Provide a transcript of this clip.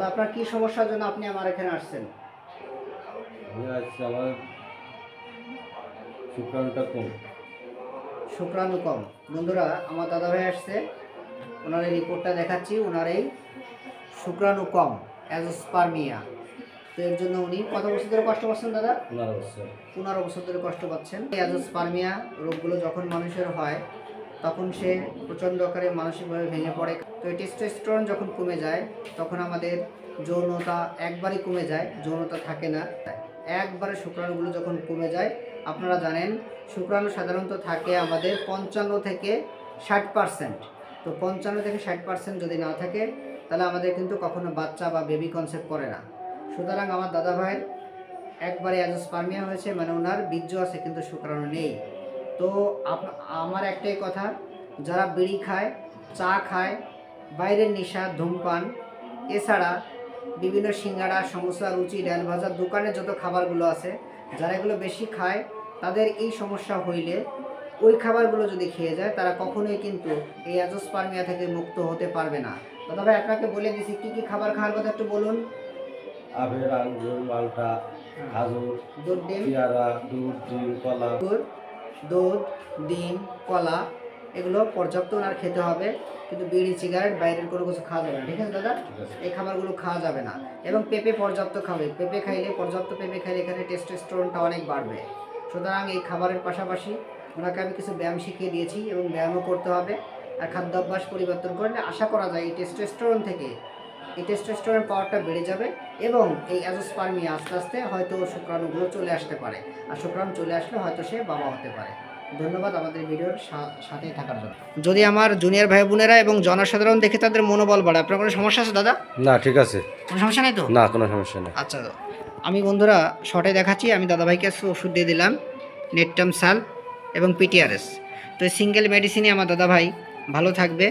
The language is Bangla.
দাদা আপনার কি সমস্যার জন্য আপনি আমার এখানে আসছেন? আমার শুক্রাণুটা কম। শুক্রাণু কম। বন্ধুরা, আমার দাদা ভাই আসছে, ওনার এই রিপোর্টটা দেখাচ্ছি। ওনার এই শুক্রাণু কম, অ্যাজোস্পার্মিয়া। তো এর জন্য উনি কত বছর ধরে কষ্ট পাচ্ছেন দাদা? 15 বছর। 15 বছর ধরে কষ্ট পাচ্ছেন। এই অ্যাজোস্পার্মিয়া রোগগুলো যখন মানুষের হয় তখন সে প্রচণ্ড আকারে মানসিকভাবে ভেঙে পড়ে। তো এই টেস্টোস্টেরন যখন কমে যায় তখন আমাদের যৌনতা একবারই কমে যায়, যৌনতা থাকে না। একবারে শুক্রাণুগুলো যখন কমে যায়, আপনারা জানেন শুক্রাণু সাধারণত থাকে আমাদের 55 থেকে 60%। তো 55 থেকে 60% যদি না থাকে তাহলে আমাদের কিন্তু কখনো বাচ্চা বা বেবি কনসেপ্ট করে না। সুতরাং আমার দাদা ভাইয়ের একবারে অ্যাজোস্পার্মিয়া হয়েছে, মানে ওনার বীর্য আছে কিন্তু শুক্রাণু নেই। তো আমার একটাই কথা, যারা বিড়ি খায়, চা খায়, বাইরের নেশা, ধূমপান, এছাড়া বিভিন্ন সিঙ্গাড়া, সমোসা, লুচি, ডাল ভাজার দোকানে যত খাবারগুলো আছে, যারা এগুলো বেশি খায় তাদের এই সমস্যা হইলে ওই খাবারগুলো যদি খেয়ে যায় তারা কখনোই কিন্তু এই অ্যাজোস্পার্মিয়া থেকে মুক্ত হতে পারবে না। দাদা ভাই আপনাকে বলে দিছি কী কী খাবার খাওয়ার কথা একটু বলুন। আপেল, আঙ্গুর, মালটা, খাজুর, দুধ, ডিম, পেয়ারা, দুধ, ডিম, কলা। দুধ, ডিম, কলা এগুলো পর্যাপ্ত ওনার খেতে হবে, কিন্তু বিড়ি, সিগারেট, বাইরের কোনো কিছু খাওয়া যাবে না। ঠিক আছে দাদা? এই খাবারগুলো খাওয়া যাবে না। এবং পেঁপে পর্যাপ্ত খাবে। পেঁপে খাইলে, পর্যাপ্ত পেঁপে খাইলে এখানে টেস্টোস্টেরনটা অনেক বাড়বে। সুতরাং এই খাবারের পাশাপাশি ওনাকে আমি কিছু ব্যায়াম শিখিয়ে দিয়েছি এবং ব্যায়ামও করতে হবে। আর খাদ্যাভ্যাস পরিবর্তন করলে আশা করা যায় এই টেস্টোস্টেরন পাওয়ারটা বেড়ে যাবে এবং এই অ্যাজোস্পার্মিয়া আস্তে আস্তে হয়তো শুক্রাণুগুলো চলে আসতে পারে। আর শুক্রাণু চলে আসলে হয়তো সে বাবা হতে পারে। ধন্যবাদ আমাদের ভিডিওর সাথেই থাকার জন্য। যদি আমার জুনিয়র ভাই বোনেরা এবং জনসাধারণ দেখে তাদের মনোবল বাড়ে, আপনার কোনো সমস্যা আছে দাদা? না, ঠিক আছে। কোনো সমস্যা নেই তো? না, কোনো সমস্যা নেই। আচ্ছা, আমি বন্ধুরা শর্টে দেখাচ্ছি। আমি দাদাভাইকে ওষুধ দিয়ে দিলাম, নেটটাম সাল এবং পিটিআরএস। তো এই সিঙ্গেল মেডিসিনে আমার দাদাভাই ভালো থাকবে।